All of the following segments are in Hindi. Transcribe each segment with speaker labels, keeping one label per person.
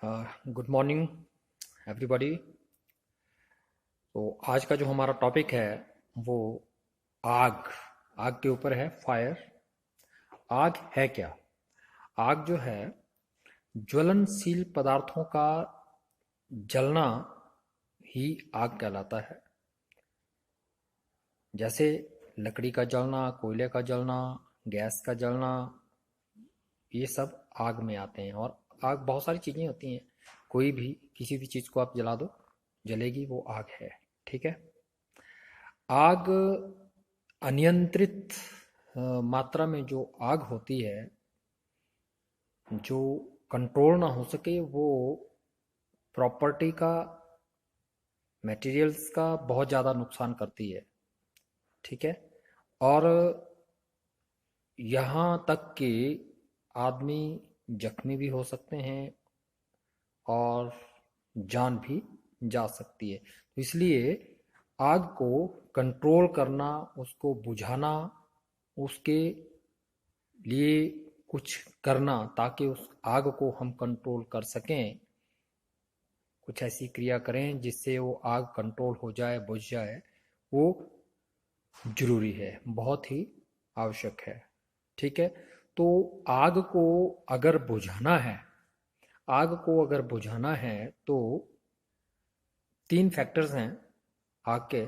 Speaker 1: Good morning everybody. तो आज का जो हमारा टॉपिक है वो आग आग के ऊपर है। फायर। आग है क्या? आग जो है ज्वलनशील पदार्थों का जलना ही आग कहलाता है। जैसे लकड़ी का जलना, कोयले का जलना, गैस का जलना, ये सब आग में आते हैं। और आग बहुत सारी चीज़ें होती हैं। कोई भी किसी भी चीज़ को आप जला दो, जलेगी, वो आग है। ठीक है। आग अनियंत्रित मात्रा में जो आग होती है, जो कंट्रोल ना हो सके, वो प्रॉपर्टी का, मटेरियल्स का बहुत ज़्यादा नुकसान करती है। ठीक है। और यहाँ तक कि आदमी जख्मी भी हो सकते हैं और जान भी जा सकती है। तो इसलिए आग को कंट्रोल करना, उसको बुझाना, उसके लिए कुछ करना ताकि उस आग को हम कंट्रोल कर सकें, कुछ ऐसी क्रिया करें जिससे वो आग कंट्रोल हो जाए, बुझ जाए, वो जरूरी है, बहुत ही आवश्यक है। ठीक है। तो आग को अगर बुझाना है आग को अगर बुझाना है तो तीन फैक्टर्स हैं आग के।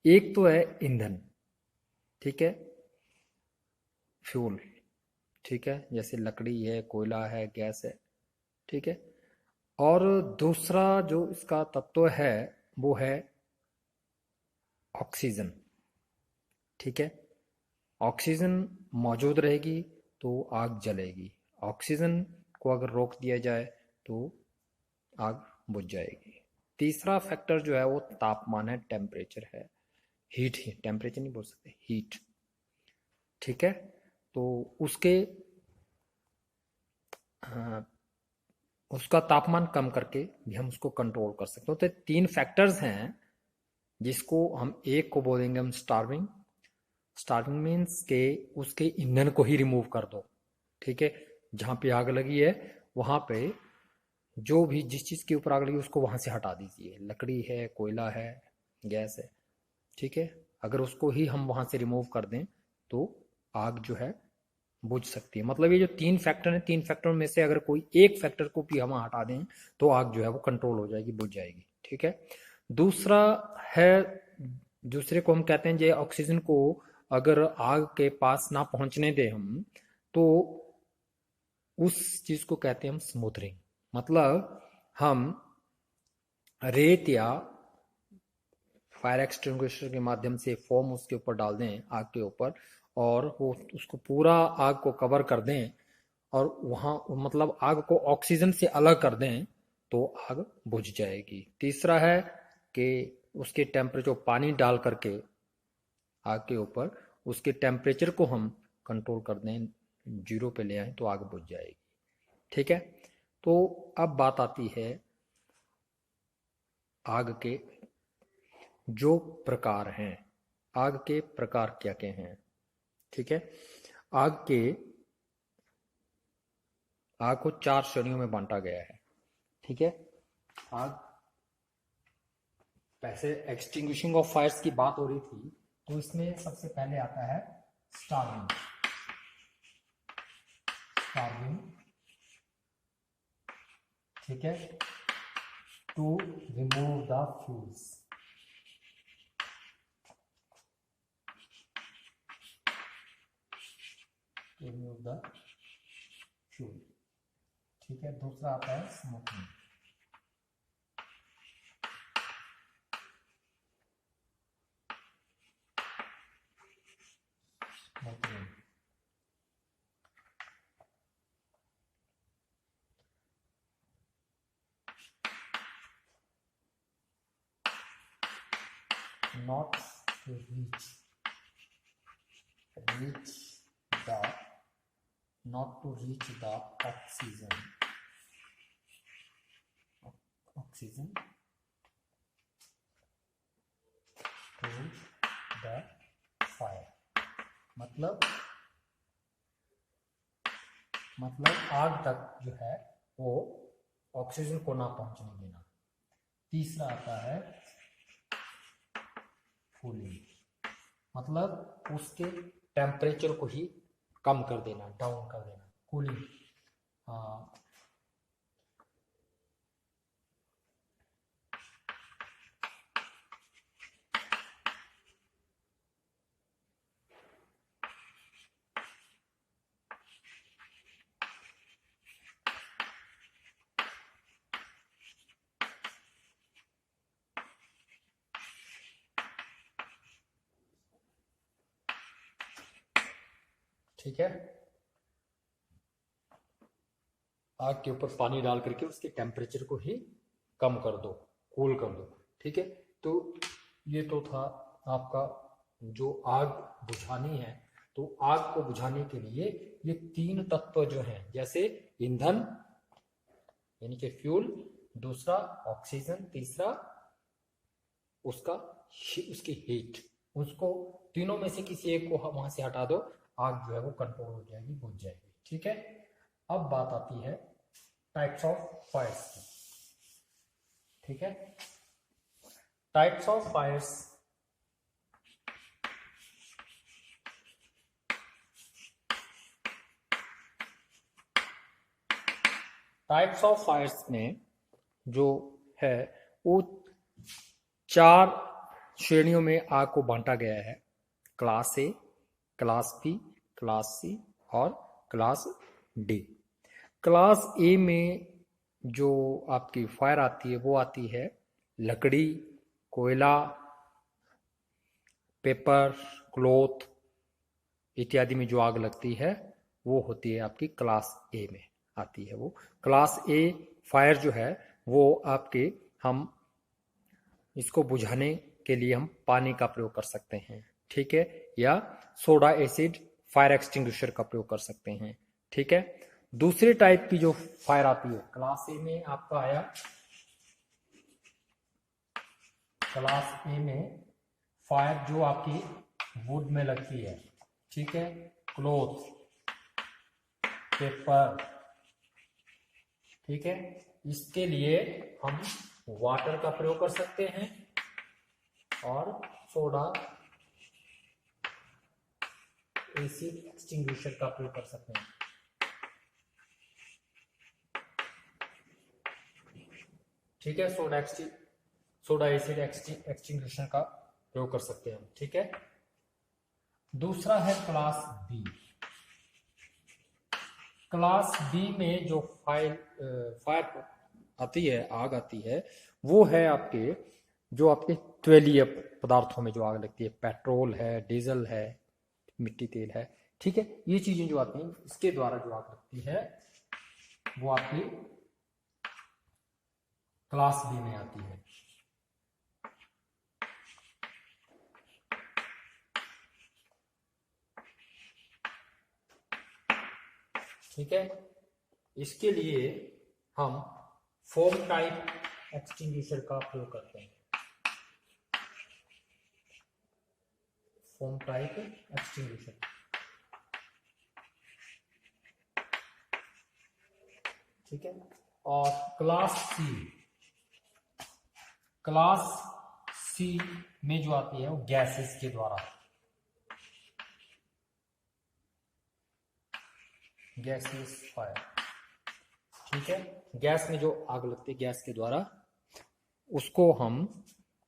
Speaker 1: एक तो है ईंधन। ठीक है। फ्यूल। ठीक है। जैसे लकड़ी है, कोयला है, गैस है। ठीक है। और दूसरा जो इसका तत्व है वो है ऑक्सीजन। ठीक है। ऑक्सीजन मौजूद रहेगी तो आग जलेगी। ऑक्सीजन को अगर रोक दिया जाए तो आग बुझ जाएगी। तीसरा फैक्टर जो है वो तापमान है, टेम्परेचर है। हीट ही, टेम्परेचर नहीं बोल सकते, हीट। ठीक है। तो उसके अ, उसका तापमान कम करके भी हम उसको कंट्रोल कर सकते हो। तो तीन फैक्टर्स हैं जिसको हम, एक को बोलेंगे हम स्टार्विंग। स्टार्विंग मीन्स के उसके ईंधन को ही रिमूव कर दो। ठीक है। जहां पे आग लगी है वहां पे जो भी जिस चीज के ऊपर आग लगी उसको वहां से हटा दीजिए। लकड़ी है, कोयला है, गैस है। ठीक है। अगर उसको ही हम वहां से रिमूव कर दें तो आग जो है बुझ सकती है। मतलब ये जो तीन फैक्टर हैं, तीन फैक्टर में से अगर कोई एक फैक्टर को भी हम हटा दें तो आग जो है वो कंट्रोल हो जाएगी, बुझ जाएगी। ठीक है। दूसरा है, दूसरे को हम कहते हैं जे ऑक्सीजन को अगर आग के पास ना पहुंचने दें हम, तो उस चीज को कहते हैं हम स्मोथरिंग। मतलब हम रेत या फायर एक्सटिंग्विशर के माध्यम से फोम उसके ऊपर डाल दें आग के ऊपर, और वो उसको पूरा आग को कवर कर दें, और वहां मतलब आग को ऑक्सीजन से अलग कर दें तो आग बुझ जाएगी। तीसरा है कि उसके टेम्परेचर, पानी डाल करके आग के ऊपर उसके टेम्परेचर को हम कंट्रोल कर दें, जीरो पे ले आए तो आग बुझ जाएगी। ठीक है। तो अब बात आती है आग के जो प्रकार हैं। आग के प्रकार क्या क्या हैं? ठीक है। आग के आग को चार श्रेणियों में बांटा गया है। ठीक है। आग, वैसे एक्सटिंग्विशिंग ऑफ फायर्स की बात हो रही थी तो इसमें सबसे पहले आता है स्टार्विंग। स्टार्विंग। ठीक है। To remove the fuels. To remove the fuel. ठीक है। दूसरा आता है smoking. Smoking. not to reach the not to reach the oxygen to the fire। मतलब आग तक जो है वो ऑक्सीजन को ना पहुंचने देना। तीसरा आता है कूलिंग, मतलब उसके टेम्परेचर को ही कम कर देना, डाउन कर देना, कूलिंग। ठीक है, आग के ऊपर पानी डाल करके उसके टेम्परेचर को ही कम कर दो, कूल कर दो। ठीक है, तो ये तो था आपका जो आग बुझानी है। तो आग को बुझाने के लिए ये तीन तत्व जो हैं, जैसे ईंधन यानी कि फ्यूल, दूसरा ऑक्सीजन, तीसरा उसका उसकी हीट, उसको तीनों में से किसी एक को वहां से हटा दो, आग जो है वो कंट्रोल हो जाएगी, बुझ जाएगी। ठीक है, अब बात आती है टाइप्स ऑफ फायर्स की। ठीक है, types of fires types of fires में जो है वो 4 श्रेणियों में आग को बांटा गया है। Class A, class B, class C और क्लास डी। क्लास ए में जो आपकी फायर आती है वो आती है लकड़ी, कोयला, पेपर, क्लॉथ इत्यादि में जो आग लगती है वो होती है आपकी क्लास ए में आती है। वो क्लास ए फायर जो है वो आपके हम इसको बुझाने के लिए हम पानी का प्रयोग कर सकते हैं। ठीक है, या सोडा एसिड फायर एक्सटिंग्विशर का प्रयोग कर सकते हैं। ठीक है, दूसरे टाइप की जो फायर आती है क्लास ए में आपका आया, क्लास ए में फायर जो आपकी वुड में लगती है। ठीक है, क्लॉथ, पेपर। ठीक है, इसके लिए हम वाटर का प्रयोग कर सकते हैं और सोडा एसिड एक्सटिंग्विशर का प्रयोग कर सकते हैं। ठीक है, सोडा एसिड एक्सटिंग्विशर का प्रयोग कर सकते हैं। ठीक है, दूसरा है क्लास बी। क्लास बी में जो फायर आती है, आग आती है, वो है आपके जो आपके तेलीय पदार्थों में जो आग लगती है, पेट्रोल है, डीजल है, मिट्टी तेल है। ठीक है, ये चीजें जो आती हैं इसके द्वारा जो आग लगती है वो आपकी क्लास बी में आती है। ठीक है, इसके लिए हम फोम टाइप एक्सटिंग्विशर का प्रयोग करते हैं। Foam type extinguisher. ठीक है, और क्लास सी में जो आती है वो गैसेस के द्वारा, गैसेस फायर। ठीक है, गैस में जो आग लगती है गैस के द्वारा, उसको हम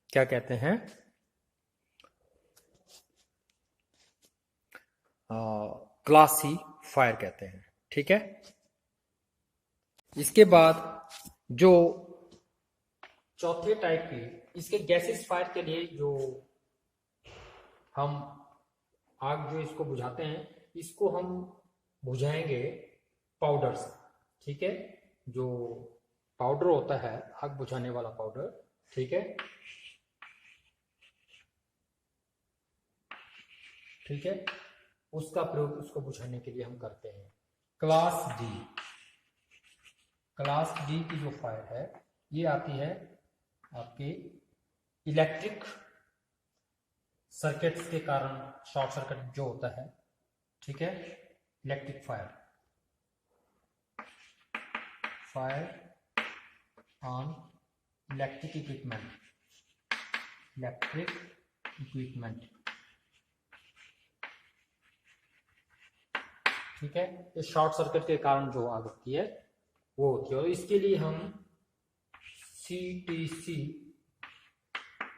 Speaker 1: क्या कहते हैं, क्लास सी फायर कहते हैं। ठीक है, इसके बाद जो चौथे टाइप की, इसके गैसेस फायर के लिए जो हम आग जो इसको बुझाते हैं, इसको हम बुझाएंगे पाउडर से। ठीक है, जो पाउडर होता है आग बुझाने वाला पाउडर। ठीक है, ठीक है, उसका प्रयोग उसको बुझाने के लिए हम करते हैं। क्लास डी की जो फायर है ये आती है आपके इलेक्ट्रिक सर्किट्स के कारण, शॉर्ट सर्किट जो होता है। ठीक है, electric fire on electric equipment। ठीक है, ये शॉर्ट सर्किट के कारण जो आग होती है वो होती है, और इसके लिए हम CTC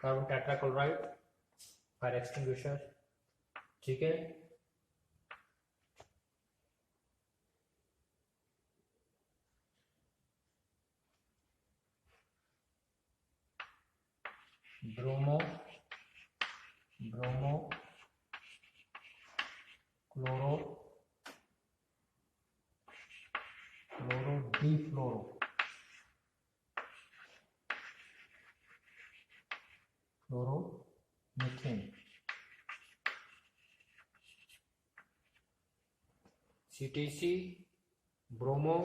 Speaker 1: carbon tetrachloride fire extinguisher, ठीक है, bromo chloro difluoro chloromethane, CTC bromo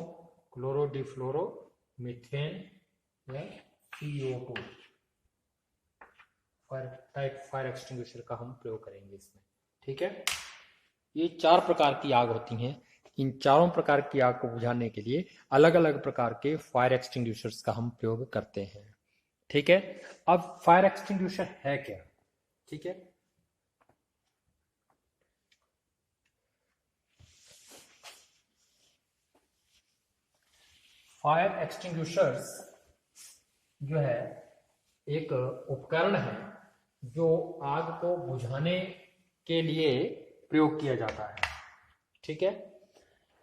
Speaker 1: chloro difluoro methane या CO2 फायर एक्सटिंग्विशर का हम प्रयोग करेंगे इसमें। ठीक है, ये 4 प्रकार की आग होती हैं। इन चारों प्रकार की आग को बुझाने के लिए अलग अलग प्रकार के फायर एक्सटिंग्विशर्स का हम प्रयोग करते हैं। ठीक है, अब फायर एक्सटिंग्विशर है क्या? ठीक है, फायर एक्सटिंग्विशर्स जो है एक उपकरण है जो आग को बुझाने के लिए प्रयोग किया जाता है। ठीक है,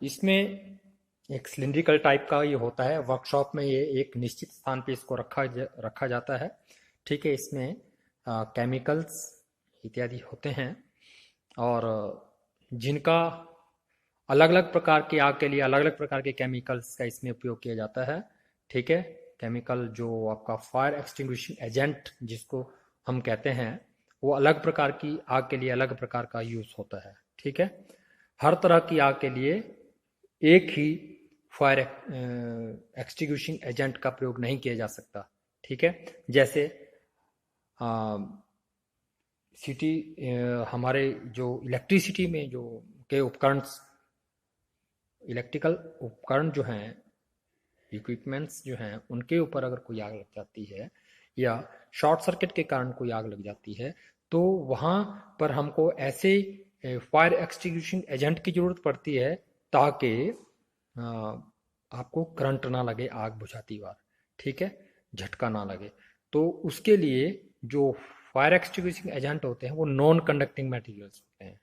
Speaker 1: इसमें एक सिलिंड्रिकल टाइप का ये होता है। वर्कशॉप में ये एक निश्चित स्थान पे इसको रखा जाता है। ठीक है, इसमें केमिकल्स इत्यादि होते हैं और जिनका अलग अलग प्रकार की आग के लिए अलग अलग प्रकार के केमिकल्स का इसमें उपयोग किया जाता है। ठीक है, केमिकल जो आपका फायर एक्सटिंग्विशिंग एजेंट जिसको हम कहते हैं वो अलग प्रकार की आग के लिए अलग प्रकार का यूज होता है। ठीक है, हर तरह की आग के लिए एक ही फायर एक्सटिंग्विशिंग एजेंट का प्रयोग नहीं किया जा सकता। ठीक है, जैसे सिटी हमारे जो इलेक्ट्रिसिटी में जो के उपकरण इलेक्ट्रिकल उपकरण जो हैं इक्विपमेंट्स जो हैं उनके ऊपर अगर कोई आग लग जाती है या शॉर्ट सर्किट के कारण कोई आग लग जाती है तो वहाँ पर हमको ऐसे फायर एक्सटिंग्विशिंग एजेंट की जरूरत पड़ती है ताकि आपको करंट ना लगे आग बुझाती बार। ठीक है, झटका ना लगे। तो उसके लिए जो फायर एक्सटिंग्विशिंग एजेंट होते हैं वो नॉन कंडक्टिंग मटेरियल्स होते हैं।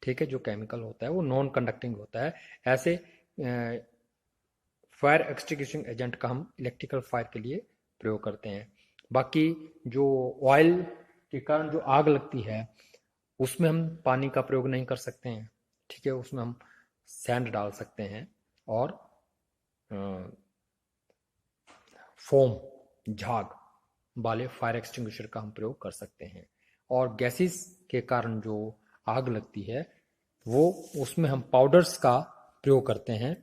Speaker 1: ठीक है, जो केमिकल होता है वो नॉन कंडक्टिंग होता है। ऐसे फायर एक्सटिंग्विशिंग एजेंट का हम इलेक्ट्रिकल फायर के लिए प्रयोग करते हैं। बाकी जो ऑयल के कारण जो आग लगती है उसमें हम पानी का प्रयोग नहीं कर सकते हैं। ठीक है, उसमें हम सैंड डाल सकते हैं और फोम झाग वाले फायर एक्सटिंग्विशर का हम प्रयोग कर सकते हैं। और गैसेस के कारण जो आग लगती है वो उसमें हम पाउडर्स का प्रयोग करते हैं।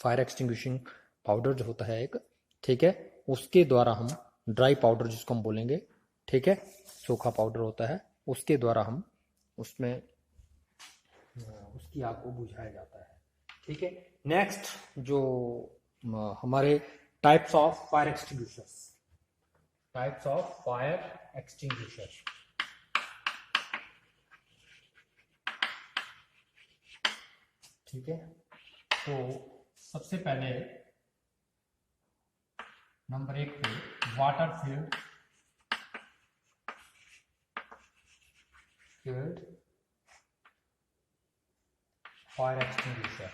Speaker 1: फायर एक्सटिंग्विशिंग पाउडर जो होता है एक, ठीक है, उसके द्वारा हम ड्राई पाउडर जिसको हम बोलेंगे, ठीक है, सूखा पाउडर होता है, उसके द्वारा हम उसमें उसकी आग को बुझाया जाता है। ठीक है, नेक्स्ट जो हमारे टाइप्स ऑफ फायर एक्सटिंग्विशर ठीक है, तो सबसे पहले नंबर 1 पे वाटर फील्ड फायर एक्सटिंग्विशर।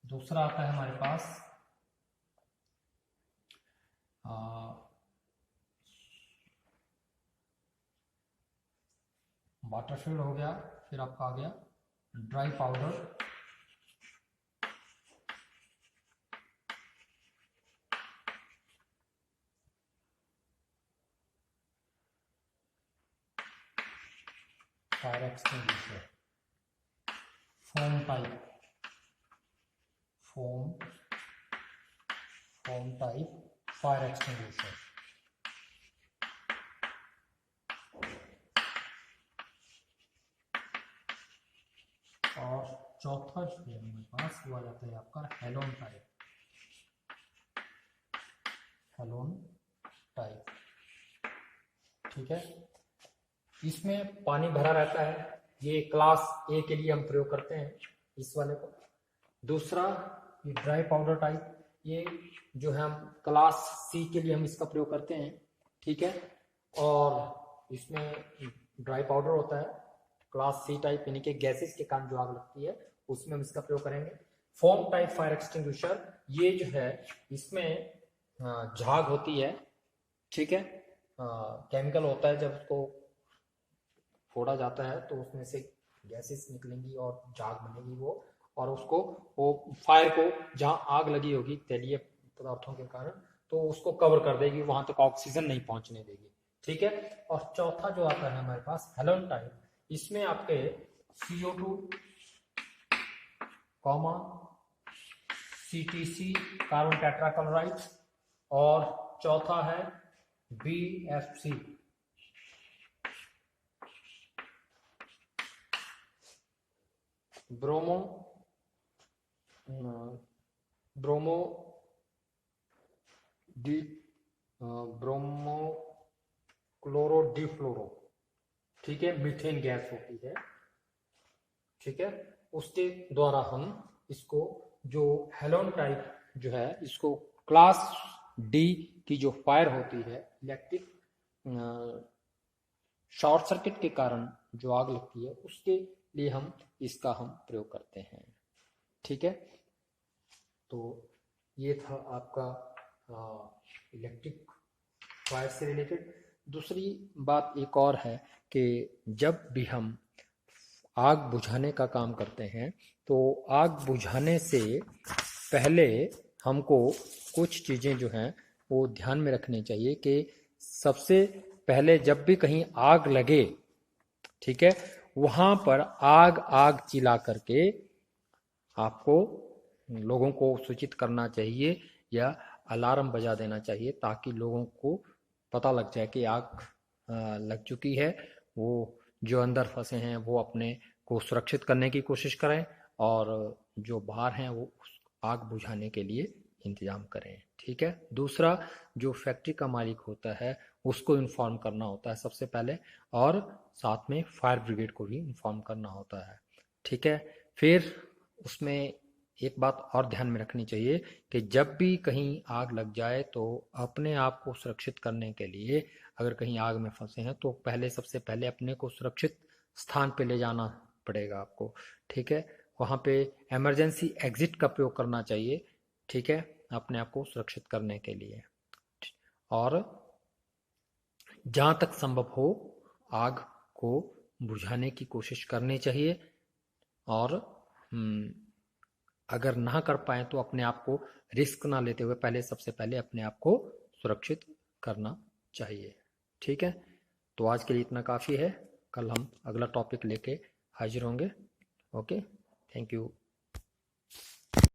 Speaker 1: दूसरा आता है हमारे पास वाटर फील्ड हो गया, फिर आपका आ गया dry powder, fire extinguisher, foam type fire extinguisher. चौथा जो है हमारे पास वो आ जाता है आपका हेलोन टाइप। हेलोन टाइप, ठीक है। इसमें पानी भरा रहता है, ये क्लास ए के लिए हम प्रयोग करते हैं इस वाले को। दूसरा ये ड्राई पाउडर टाइप, ये जो है हम क्लास सी के लिए हम इसका प्रयोग करते हैं, ठीक है। और इसमें ड्राई पाउडर होता है क्लास सी टाइप, यानी कि गैसेस के कारण जो आग लगती है उसमें हम इसका प्रयोग करेंगे। फोम टाइप फायर एक्सटिंग्विशर, ये जो है इसमें झाग होती है, ठीक है। केमिकल होता है, जब उसको फोड़ा जाता है तो उसमें से गैसेस निकलेंगी और झाग बनेगी वो, और उसको वो फायर को जहां आग लगी होगी तैलीय पदार्थों के कारण, तो उसको कवर कर देगी, वहां तक ऑक्सीजन नहीं पहुंचने देगी, ठीक है। और चौथा जो आता है हमारे पास हेलोन टाइप, इसमें आपके CO2 comma CTC carbon tetrachloride, और चौथा है BFC bromo bromo di bromo chloro difluoro, ठीक है, मीथेन गैस होती है, ठीक है। उसके द्वारा हम इसको जो हेलोन टाइप जो है इसको क्लास डी की जो फायर होती है इलेक्ट्रिक शॉर्ट सर्किट के कारण जो आग लगती है उसके लिए हम इसका हम प्रयोग करते हैं, ठीक है। तो ये था आपका इलेक्ट्रिक फायर से रिलेटेड। दूसरी बात एक और है कि जब भी हम आग बुझाने का काम करते हैं तो आग बुझाने से पहले हमको कुछ चीज़ें जो हैं वो ध्यान में रखनी चाहिए कि सबसे पहले जब भी कहीं आग लगे, ठीक है, वहां पर आग आग चिल्ला करके आपको लोगों को सूचित करना चाहिए या अलार्म बजा देना चाहिए, ताकि लोगों को पता लग जाए कि आग लग चुकी है। वो जो अंदर फंसे हैं वो अपने को सुरक्षित करने की कोशिश करें, और जो बाहर हैं वो आग बुझाने के लिए इंतजाम करें, ठीक है। दूसरा, जो फैक्ट्री का मालिक होता है उसको इन्फॉर्म करना होता है सबसे पहले, और साथ में फायर ब्रिगेड को भी इन्फॉर्म करना होता है, ठीक है। फिर उसमें एक बात और ध्यान में रखनी चाहिए कि जब भी कहीं आग लग जाए तो अपने आप को सुरक्षित करने के लिए, अगर कहीं आग में फंसे हैं तो पहले सबसे पहले अपने को सुरक्षित स्थान पे ले जाना पड़ेगा आपको, ठीक है। वहाँ पे इमरजेंसी एग्जिट का प्रयोग करना चाहिए, ठीक है, अपने आप को सुरक्षित करने के लिए। और जहाँ तक संभव हो आग को बुझाने की कोशिश करनी चाहिए, और अगर ना कर पाए तो अपने आप को रिस्क ना लेते हुए पहले सबसे पहले अपने आप को सुरक्षित करना चाहिए, ठीक है। तो आज के लिए इतना काफ़ी है, कल हम अगला टॉपिक लेके हाजिर होंगे। Okay, thank you.